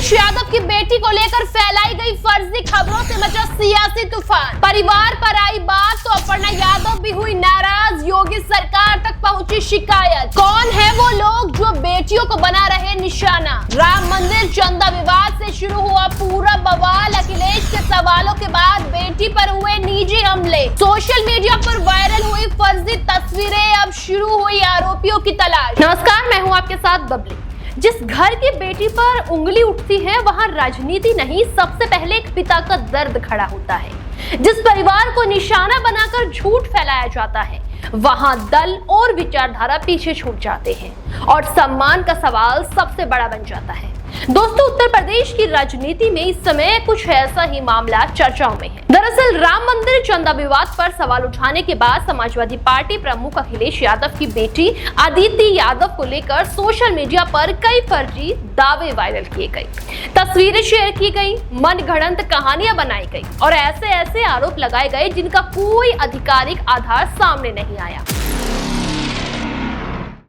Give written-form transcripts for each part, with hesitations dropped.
अखिलेश यादव की बेटी को लेकर फैलाई गई फर्जी खबरों से मचा सियासी तूफान। परिवार पर आई बात तो अपर्णा यादव भी हुई नाराज, योगी सरकार तक पहुंची शिकायत। कौन है वो लोग जो बेटियों को बना रहे निशाना? राम मंदिर चंदा विवाद से शुरू हुआ पूरा बवाल। अखिलेश के सवालों के बाद बेटी पर हुए निजी हमले, सोशल मीडिया पर वायरल हुई फर्जी तस्वीरें, अब शुरू हुई आरोपियों की तलाश। नमस्कार, मैं हूं आपके साथ बबली। जिस घर की बेटी पर उंगली उठती है वहां राजनीति नहीं, सबसे पहले एक पिता का दर्द खड़ा होता है। जिस परिवार को निशाना बनाकर झूठ फैलाया जाता है वहां दल और विचारधारा पीछे छूट जाते हैं और सम्मान का सवाल सबसे बड़ा बन जाता है। दोस्तों, उत्तर प्रदेश की राजनीति में इस समय कुछ ऐसा ही मामला चर्चाओं में है। दरअसल राम मंदिर चंदा विवाद पर सवाल उठाने के बाद समाजवादी पार्टी प्रमुख अखिलेश यादव की बेटी अदिति यादव को लेकर सोशल मीडिया पर कई फर्जी दावे वायरल किए गए, तस्वीरें शेयर की गई, मनगढ़ंत कहानियां बनाई गई और ऐसे आरोप लगाए गए जिनका कोई आधिकारिक आधार सामने नहीं आया।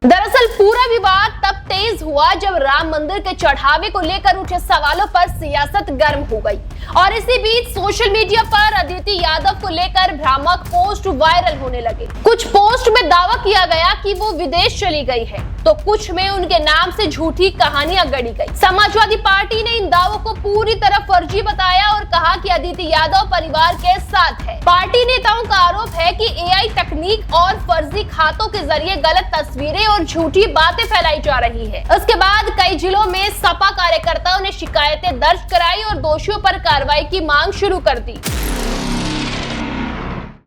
दरअसल पूरा विवाद तब तेज हुआ जब राम मंदिर के चढ़ावे को लेकर उठे सवालों पर सियासत गर्म हो गई और इसी बीच सोशल मीडिया पर अदिति यादव को लेकर भ्रामक पोस्ट वायरल होने लगे। कुछ पोस्ट में दावा किया गया कि वो विदेश चली गई है, तो कुछ में उनके नाम से झूठी कहानियां गढ़ी गई। समाजवादी पार्टी ने इन दावों को पूरी तरह फर्जी बताया और कहा कि अदिति यादव परिवार के साथ है। पार्टी नेताओं का आरोप है कि एआई तकनीक और फर्जी खातों के जरिए गलत तस्वीरें और झूठी बातें फैलाई जा रही है। उसके बाद कई जिलों में सपा कार्यकर्ताओं ने शिकायतें दर्ज कराई और दोषियों पर कार्रवाई की मांग शुरू कर दी।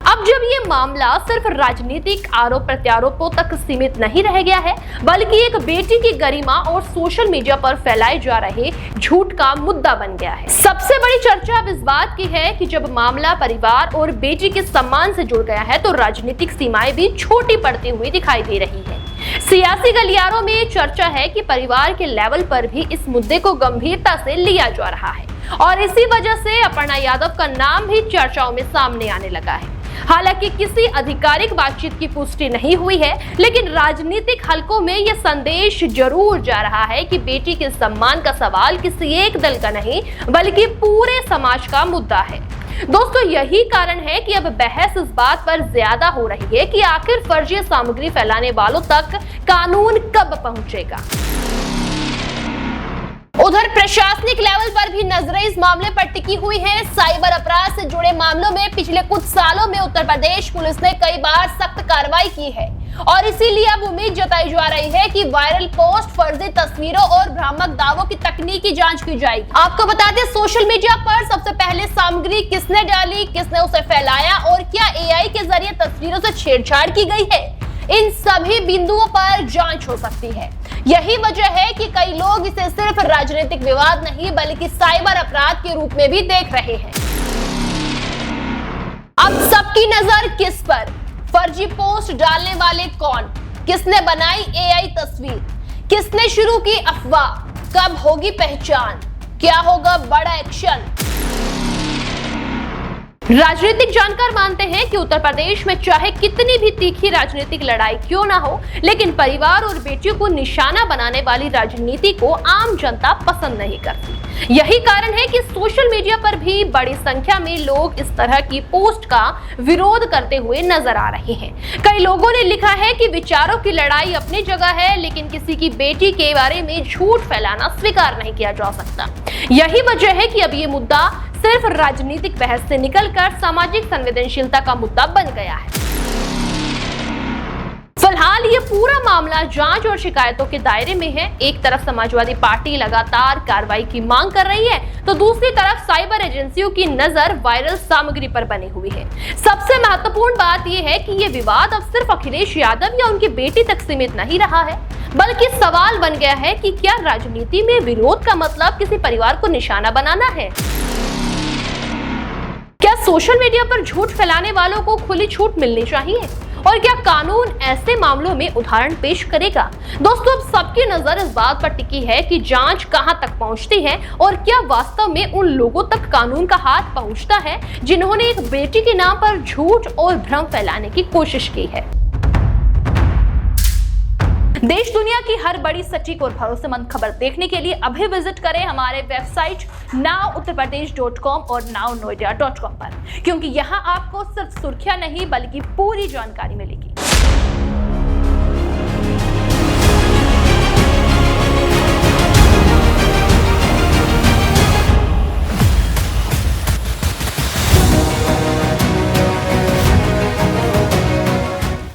अब जब ये मामला सिर्फ राजनीतिक आरोप प्रत्यारोपों तक सीमित नहीं रह गया है, बल्कि एक बेटी की गरिमा और सोशल मीडिया पर फैलाए जा रहे झूठ का मुद्दा बन गया है। सबसे बड़ी चर्चा अब इस बात की है कि जब मामला परिवार और बेटी के सम्मान से जुड़ गया है तो राजनीतिक सीमाएं भी छोटी पड़ती हुई दिखाई दे रही है। सियासी गलियारों में चर्चा है कि परिवार के लेवल पर भी इस मुद्दे को गंभीरता से लिया जा रहा है और इसी वजह से अपर्णा यादव का नाम भी चर्चाओं में सामने आने लगा है। हालांकि किसी आधिकारिक बातचीत की पुष्टि नहीं हुई है, लेकिन राजनीतिक हलकों में यह संदेश जरूर जा रहा है कि बेटी के सम्मान का सवाल किसी एक दल का नहीं बल्कि पूरे समाज का मुद्दा है। दोस्तों, यही कारण है कि अब बहस इस बात पर ज्यादा हो रही है कि आखिर फर्जी सामग्री फैलाने वालों तक कानून कब पहुंचेगा। उधर प्रशासनिक लेवल पर भी नजरें इस मामले पर टिकी हुई हैं। साइबर अपराध से जुड़े मामलों में पिछले कुछ सालों में उत्तर प्रदेश पुलिस ने कई बार सख्त कार्रवाई की है और इसीलिए अब उम्मीद जताई जा रही है कि वायरल पोस्ट, फर्जी तस्वीरों और भ्रामक दावों की तकनीकी जांच की जाएगी। आपको बता दें, सोशल मीडिया पर सबसे पहले सामग्री किसने डाली, किसने उसे फैलाया और क्या एआई के जरिए तस्वीरों से छेड़छाड़ की गई है, इन सभी बिंदुओं पर जांच हो सकती है। यही वजह है कि कई लोग इसे सिर्फ राजनीतिक विवाद नहीं बल्कि साइबर अपराध के रूप में भी देख रहे हैं। अब सबकी नजर किस पर? फर्जी पोस्ट डालने वाले कौन? किसने बनाई एआई तस्वीर? किसने शुरू की अफवाह? कब होगी पहचान? क्या होगा बड़ा एक्शन? राजनीतिक जानकार मानते हैं कि उत्तर प्रदेश में चाहे कितनी भी तीखी राजनीतिक लड़ाई क्यों ना हो, लेकिन परिवार और बेटियों को निशाना बनाने वाली राजनीति को आम जनता पसंद नहीं करती। यही कारण है कि सोशल मीडिया पर भी बड़ी संख्या में लोग इस तरह की पोस्ट का विरोध करते हुए नजर आ रहे हैं। कई लोगों ने लिखा है कि विचारों की लड़ाई अपनी जगह है, लेकिन किसी की बेटी के बारे में झूठ फैलाना स्वीकार नहीं किया जा सकता। यही वजह है कि अब ये मुद्दा सिर्फ राजनीतिक बहस से निकलकर सामाजिक संवेदनशीलता का मुद्दा बन गया है। फिलहाल ये पूरा मामला जांच और शिकायतों के दायरे में है। एक तरफ समाजवादी पार्टी लगातार कार्रवाई की मांग कर रही है, तो दूसरी तरफ साइबर एजेंसियों की नजर वायरल सामग्री पर बनी हुई है। सबसे महत्वपूर्ण बात यह है कि ये विवाद अब सिर्फ अखिलेश यादव या उनकी बेटी तक सीमित नहीं रहा है, बल्कि सवाल बन गया है कि क्या राजनीति में विरोध का मतलब किसी परिवार को निशाना बनाना है? क्या सोशल मीडिया पर झूठ फैलाने वालों को खुली छूट मिलनी चाहिए? और क्या कानून ऐसे मामलों में उदाहरण पेश करेगा? दोस्तों, अब सबकी नजर इस बात पर टिकी है कि जांच कहां तक पहुंचती है और क्या वास्तव में उन लोगों तक कानून का हाथ पहुंचता है जिन्होंने एक बेटी के नाम पर झूठ और भ्रम फैलाने की कोशिश की है। देश दुनिया की हर बड़ी सटीक और भरोसेमंद खबर देखने के लिए अभी विजिट करें हमारे वेबसाइट nowuttarpradesh.com और nownoida.com पर, क्योंकि यहाँ आपको सिर्फ सुर्खियां नहीं बल्कि पूरी जानकारी मिलेगी।